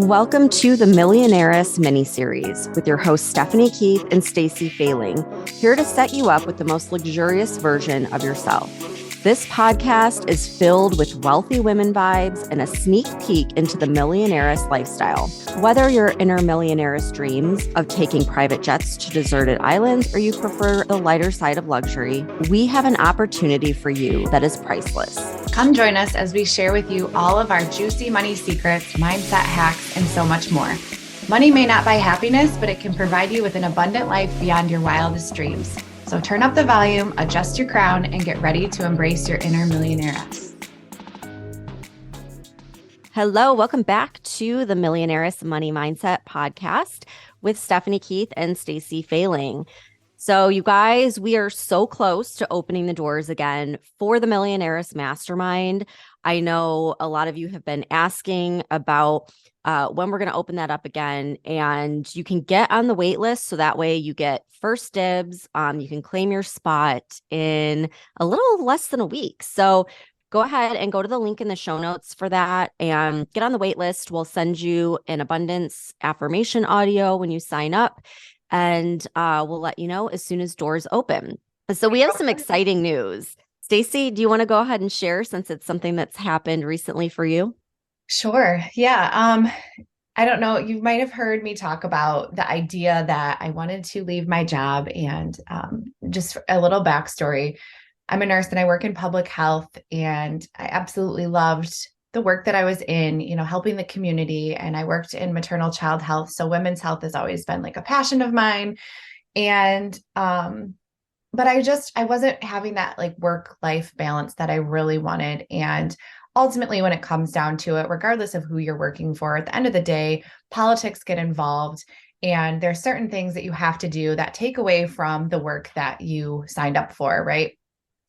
Welcome to the Millionaires mini-series with your hosts Stephanie Keith and Stacey Failing, here to set you up with the most luxurious version of yourself. This podcast is filled with wealthy women vibes and a sneak peek into the millionaire's lifestyle. Whether your inner millionaire's dreams of taking private jets to deserted islands or you prefer the lighter side of luxury, we have an opportunity for you that is priceless. Come join us as we share with you all of our juicy money secrets, mindset hacks, and so much more. Money may not buy happiness, but it can provide you with an abundant life beyond your wildest dreams. So turn up the volume, adjust your crown, and get ready to embrace your inner millionaire-ess. Hello, welcome back to the Millionaires Money Mindset Podcast with Stephanie Keith and Stacey Failing. So you guys, we are so close to opening the doors again for the Millionaires Mastermind. I know a lot of you have been asking about when we're going to open that up again, and you can get on the wait list so that way you get first dibs. You can claim your spot in a little less than a week. So go ahead and go to the link in the show notes for that and get on the wait list. We'll send you an abundance affirmation audio when you sign up, and we'll let you know as soon as doors open. So we have some exciting news. Stacey, do you want to go ahead and share since it's something that's happened recently for you? Sure. Yeah. I don't know. You might have heard me talk about the idea that I wanted to leave my job, and just a little backstory. I'm a nurse and I work in public health, and I absolutely loved the work that I was in, helping the community. And I worked in maternal child health. So women's health has always been like a passion of mine. And, but I wasn't having that like work-life balance that I really wanted. And ultimately, when it comes down to it, regardless of who you're working for, at the end of the day, politics get involved. And there's certain things that you have to do that take away from the work that you signed up for, right?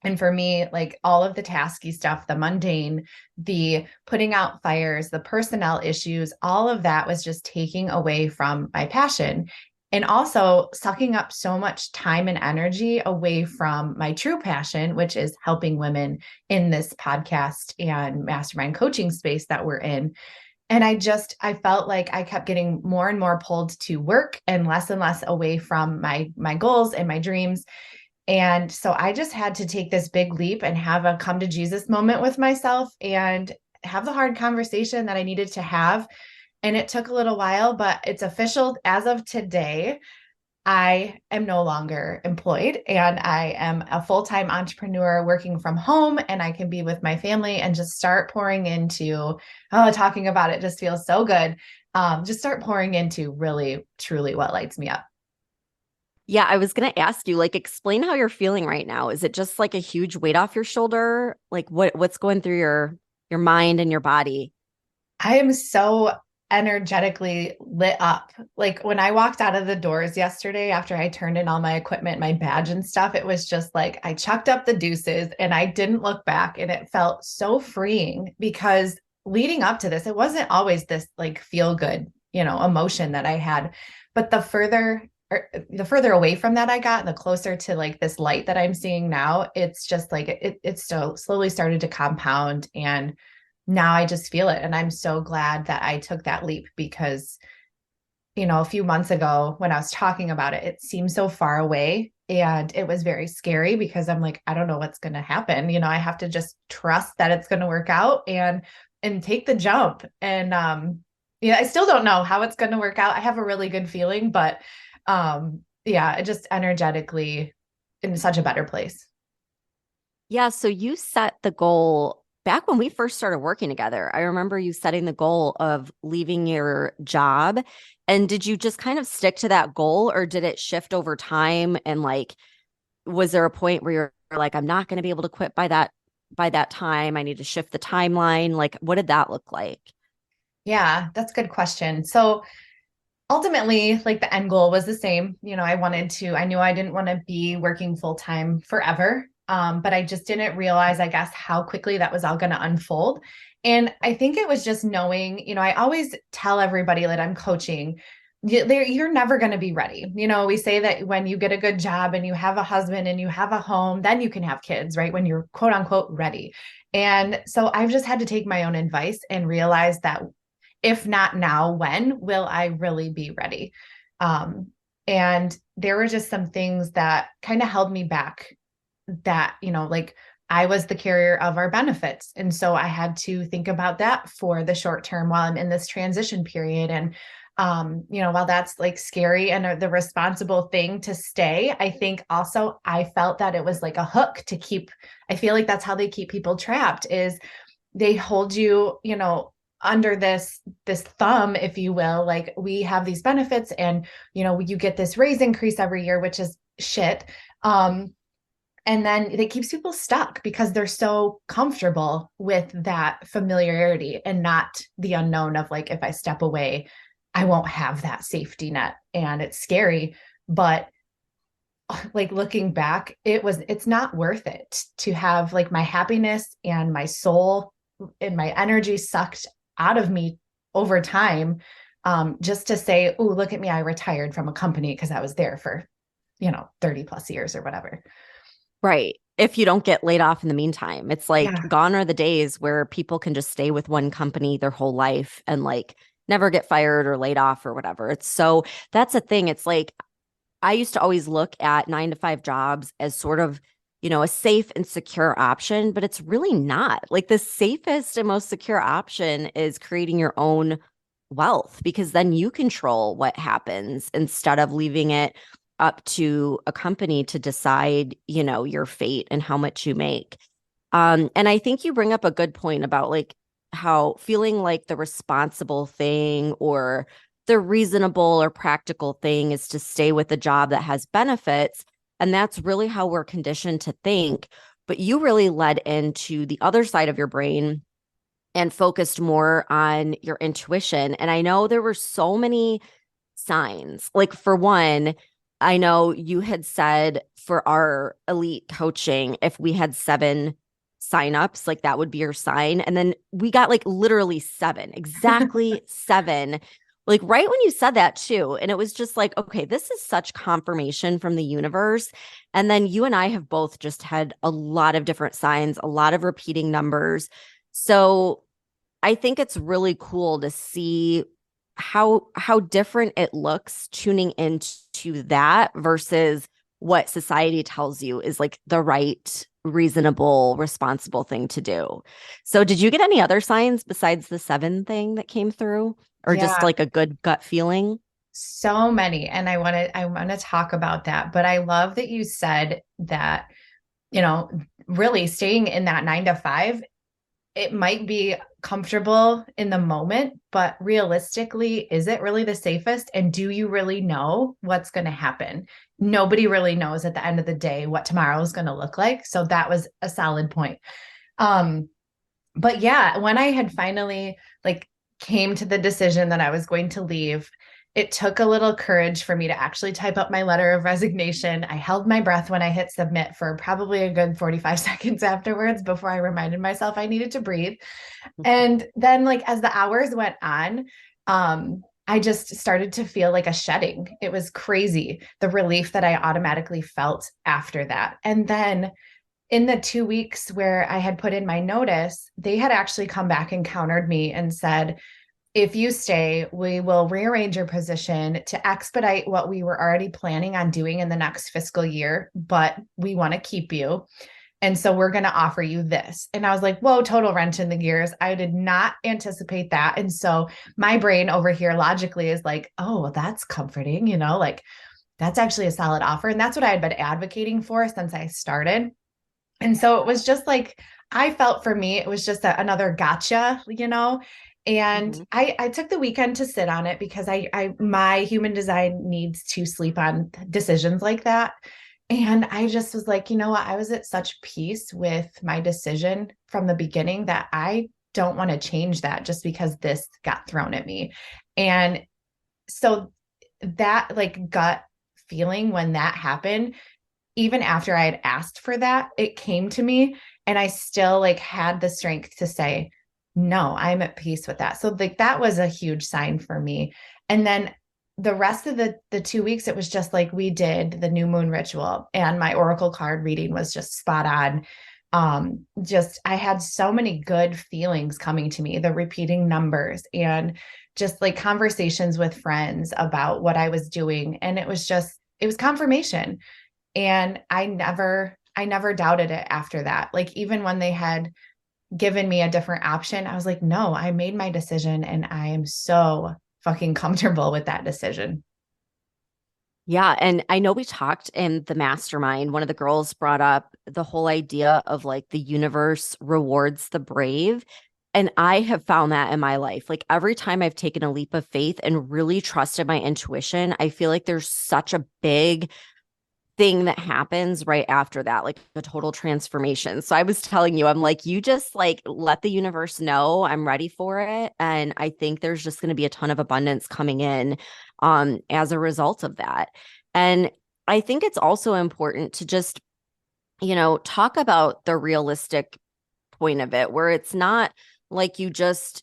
And for me, like all of the tasky stuff, the mundane, the putting out fires, the personnel issues, all of that was just taking away from my passion. And also sucking up so much time and energy away from my true passion, which is helping women in this podcast and mastermind coaching space that we're in. And I felt like I kept getting more and more pulled to work and less away from my goals and my dreams. And so I just had to take this big leap and have a come to Jesus moment with myself and have the hard conversation that I needed to have. And it took a little while, but it's official as of today. I am no longer employed, and I am a full-time entrepreneur working from home, and I can be with my family and just start pouring into, talking about it just feels so good. Just start pouring into really, truly what lights me up. Yeah, I was going to ask you, explain how you're feeling right now. Is it just like a huge weight off your shoulder? Like what's going through your mind and your body? I am so energetically lit up. Like when I walked out of the doors yesterday after I turned in all my equipment, my badge and stuff, it was just like I chucked up the deuces and I didn't look back, and it felt so freeing because leading up to this, it wasn't always this like feel good, emotion that I had, but the further away from that I got, the closer to like this light that I'm seeing now, it's just like it's so slowly started to compound, and now I just feel it. And I'm so glad that I took that leap because, a few months ago when I was talking about it, it seemed so far away, and it was very scary because I'm like, I don't know what's going to happen. I have to just trust that it's going to work out and take the jump. And, I still don't know how it's going to work out. I have a really good feeling, but just energetically in such a better place. Yeah. So you set the goal back when we first started working together. I remember you setting the goal of leaving your job. And did you just kind of stick to that goal, or did it shift over time? And was there a point where you're like, I'm not going to be able to quit by that time. I need to shift the timeline. Like, what did that look like? Yeah, that's a good question. So ultimately, like the end goal was the same. I knew I didn't want to be working full time forever. But I just didn't realize, I guess, how quickly that was all going to unfold. And I think it was just knowing, I always tell everybody that I'm coaching, you're never going to be ready. We say that when you get a good job and you have a husband and you have a home, then you can have kids, right? When you're quote unquote ready. And so I've just had to take my own advice and realize that If not now, when will I really be ready? Um, and there were just some things that kind of held me back that, like I was the carrier of our benefits. And so I had to think about that for the short term while I'm in this transition period. And, while that's like scary and the responsible thing to stay, I think also I felt that it was like a hook to keep, I feel like that's how they keep people trapped is they hold you, under this thumb, if you will, like we have these benefits and, you get this raise increase every year, which is shit. And then it keeps people stuck because they're so comfortable with that familiarity and not the unknown of like, if I step away, I won't have that safety net. And it's scary, but like looking back, it's not worth it to have like my happiness and my soul and my energy sucked out of me over time. Just to say, oh, look at me, I retired from a company because I was there for, 30 plus years or whatever. Right. If you don't get laid off in the meantime, it's like Yeah. gone are the days where people can just stay with one company their whole life and like never get fired or laid off or whatever. It's so that's a thing. It's like I used to always look at 9 to 5 jobs as sort of, a safe and secure option, but it's really not. Like the safest and most secure option is creating your own wealth because then you control what happens instead of leaving it up to a company to decide, your fate and how much you make. And I think you bring up a good point about like how feeling like the responsible thing or the reasonable or practical thing is to stay with a job that has benefits. And that's really how we're conditioned to think. But you really led into the other side of your brain and focused more on your intuition. And I know there were so many signs. Like, for one, I know you had said for our elite coaching, if we had 7 signups, like that would be your sign. And then we got like literally 7, exactly 7. Like right when you said that too. And it was just like, okay, this is such confirmation from the universe. And then you and I have both just had a lot of different signs, a lot of repeating numbers. So I think it's really cool to see how different it looks tuning into that versus what society tells you is like the right, reasonable, responsible thing to do. So did you get any other signs besides the 7 thing that came through or just Yeah. like a good gut feeling? So many. And I want to talk about that. But I love that you said that, really staying in that 9 to 5, it might be comfortable in the moment, but realistically, is it really the safest? And do you really know what's going to happen? Nobody really knows at the end of the day what tomorrow is going to look like. So that was a solid point. Um, but yeah, when I had finally like came to the decision that I was going to leave, it took a little courage for me to actually type up my letter of resignation. I held my breath when I hit submit for probably a good 45 seconds afterwards before I reminded myself I needed to breathe. And then like as the hours went on, I just started to feel like a shedding. It was crazy, the relief that I automatically felt after that. And then in the 2 weeks where I had put in my notice, they had actually come back and countered me and said, if you stay, we will rearrange your position to expedite what we were already planning on doing in the next fiscal year, but we want to keep you. And so we're going to offer you this. And I was like, whoa, total wrench in the gears. I did not anticipate that. And so my brain over here logically is like, oh, well, that's comforting, like that's actually a solid offer. And that's what I had been advocating for since I started. And so it was just like, I felt for me, it was just another gotcha. And Mhm. I took the weekend to sit on it because my human design needs to sleep on decisions like that. And I just was like, you know what? I was at such peace with my decision from the beginning that I don't want to change that just because this got thrown at me. And so that like gut feeling when that happened, even after I had asked for that, it came to me and I still like had the strength to say, no, I'm at peace with that. So like that was a huge sign for me. And then the rest of the 2 weeks, it was just like we did the new moon ritual and my oracle card reading was just spot on. Just I had so many good feelings coming to me, the repeating numbers and just like conversations with friends about what I was doing. And it was confirmation. And I never doubted it after that. Like even when they had given me a different option, I was like, no, I made my decision and I am so fucking comfortable with that decision. Yeah. And I know we talked in the mastermind, one of the girls brought up the whole idea of like the universe rewards the brave. And I have found that in my life. Like every time I've taken a leap of faith and really trusted my intuition, I feel like there's such a big thing that happens right after that, like a total transformation. So I was telling you, I'm like, you just like let the universe know I'm ready for it. And I think there's just going to be a ton of abundance coming in as a result of that. And I think it's also important to just, talk about the realistic point of it, where it's not like you just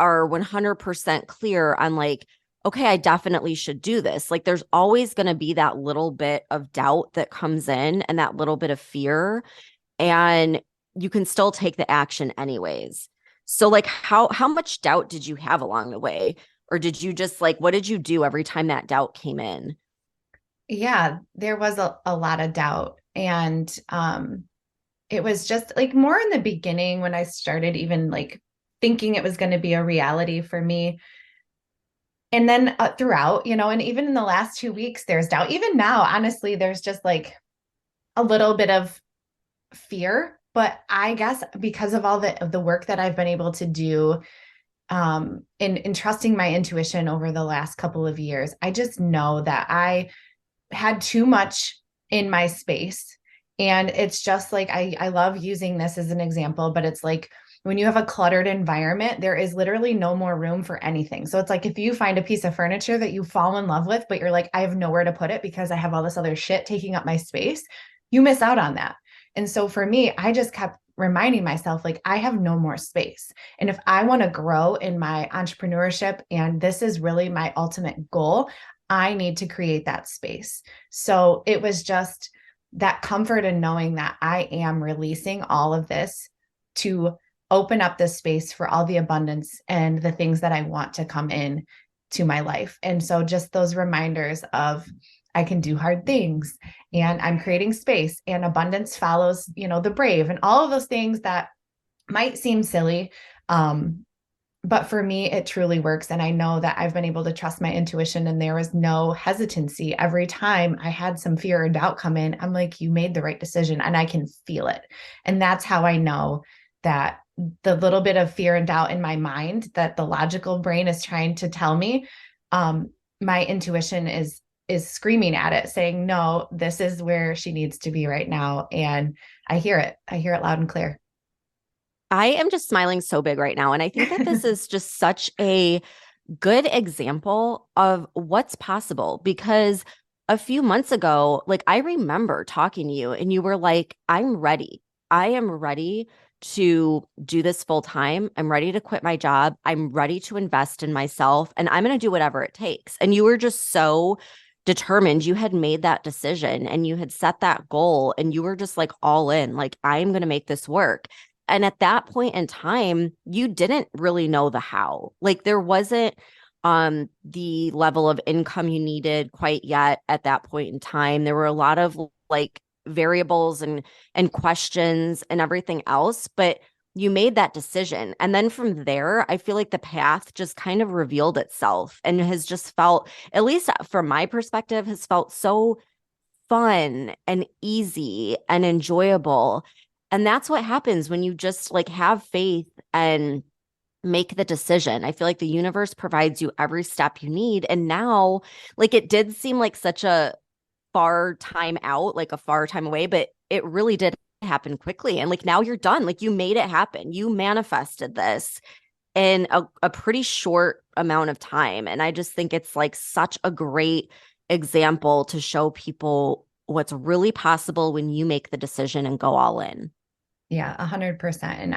are 100% clear on like, okay, I definitely should do this. Like there's always going to be that little bit of doubt that comes in and that little bit of fear, and you can still take the action anyways. So like how much doubt did you have along the way? Or did you just like what did you do every time that doubt came in? Yeah, there was a lot of doubt. And it was just like more in the beginning when I started even like thinking it was going to be a reality for me. And then throughout, and even in the last 2 weeks, there's doubt. Even now, honestly, there's just like a little bit of fear. But I guess because of all the work that I've been able to do in trusting my intuition over the last couple of years, I just know that I had too much in my space. And it's just like I love using this as an example, but it's like when you have a cluttered environment, there is literally no more room for anything. So it's like if you find a piece of furniture that you fall in love with, but you're like, I have nowhere to put it because I have all this other shit taking up my space, you miss out on that. And so for me, I just kept reminding myself, like, I have no more space. And if I want to grow in my entrepreneurship, and this is really my ultimate goal, I need to create that space. So it was just that comfort in knowing that I am releasing all of this to open up this space for all the abundance and the things that I want to come in to my life. And so just those reminders of I can do hard things and I'm creating space and abundance follows, the brave and all of those things that might seem silly. But for me, it truly works. And I know that I've been able to trust my intuition and there was no hesitancy. Every time I had some fear or doubt come in, I'm like, you made the right decision and I can feel it. And that's how I know that the little bit of fear and doubt in my mind that the logical brain is trying to tell me, my intuition is screaming at it saying, no, this is where she needs to be right now. And I hear it. I hear it loud and clear. I am just smiling so big right now. And I think that this is just such a good example of what's possible because a few months ago, like I remember talking to you and you were like, I'm ready. I am ready to do this full time. I'm ready to quit my job. I'm ready to invest in myself and I'm going to do whatever it takes. And you were just so determined. You had made that decision and you had set that goal and you were just like all in, like, I'm going to make this work. And at that point in time, you didn't really know the how. Like there wasn't the level of income you needed quite yet at that point in time. There were a lot of like variables and questions and everything else, but you made that decision. And then from there, I feel like the path just kind of revealed itself and has just felt, at least from my perspective, has felt so fun and easy and enjoyable. And that's what happens when you just like have faith and make the decision. I feel like the universe provides you every step you need. And now, like, it did seem like such a far time out, like a far time away, but it really did happen quickly. And like now you're done. Like you made it happen. You manifested this in a pretty short amount of time. And I just think it's like such a great example to show people what's really possible when you make the decision and go all in. Yeah, 100%. And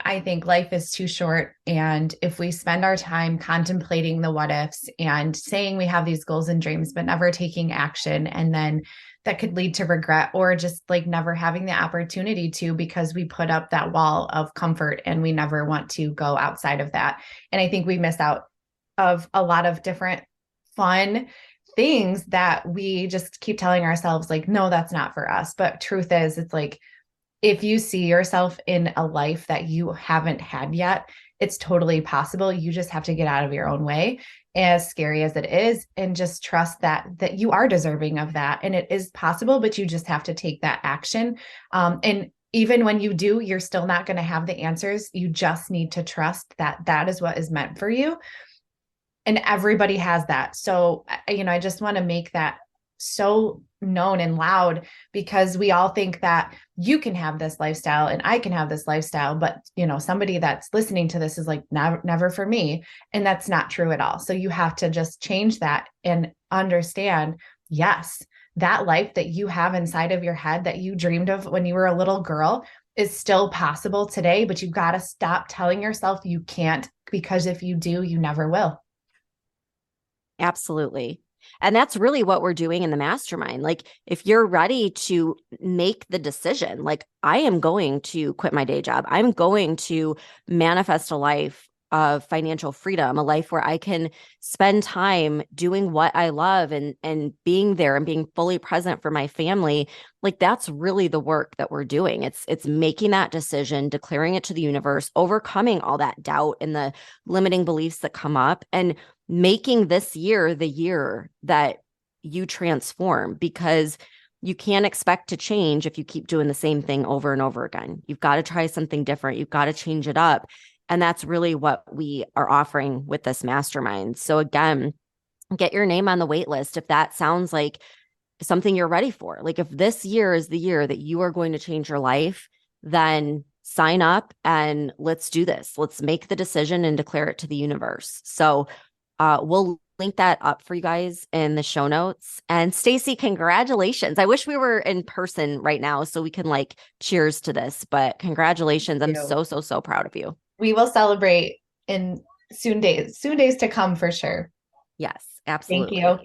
I think life is too short. And if we spend our time contemplating the what ifs and saying we have these goals and dreams, but never taking action, and then that could lead to regret or just like never having the opportunity to, because we put up that wall of comfort and we never want to go outside of that. And I think we miss out of a lot of different fun things that we just keep telling ourselves like, no, that's not for us. But truth is, it's like, if you see yourself in a life that you haven't had yet, it's totally possible. You just have to get out of your own way, as scary as it is, and just trust that you are deserving of that. And it is possible, but you just have to take that action. And even when you do, you're still not going to have the answers. You just need to trust that that is what is meant for you. And everybody has that. So, I just want to make that so known and loud, because we all think that you can have this lifestyle and I can have this lifestyle, but somebody that's listening to this is like, never for me. And that's not true at all. So you have to just change that and understand, yes, that life that you have inside of your head that you dreamed of when you were a little girl is still possible today, but you've got to stop telling yourself you can't, because if you do, you never will. Absolutely. And that's really what we're doing in the mastermind. Like, if you're ready to make the decision, like, I am going to quit my day job, I'm going to manifest a life of financial freedom, a life where I can spend time doing what I love and being there and being fully present for my family. Like, that's really the work that we're doing. It's making that decision, declaring it to the universe, overcoming all that doubt and the limiting beliefs that come up, and making this year the year that you transform, because you can't expect to change if you keep doing the same thing over and over again. You've got to try something different. You've got to change it up. And that's really what we are offering with this mastermind. So again, get your name on the wait list if that sounds like something you're ready for. Like, if this year is the year that you are going to change your life, then sign up and let's do this. Let's make the decision and declare it to the universe. So we'll link that up for you guys in the show notes. And Stacey, congratulations. I wish we were in person right now so we can like cheers to this, but congratulations. I'm so, so, so proud of you. We will celebrate in soon days to come for sure. Yes, Thank absolutely. you.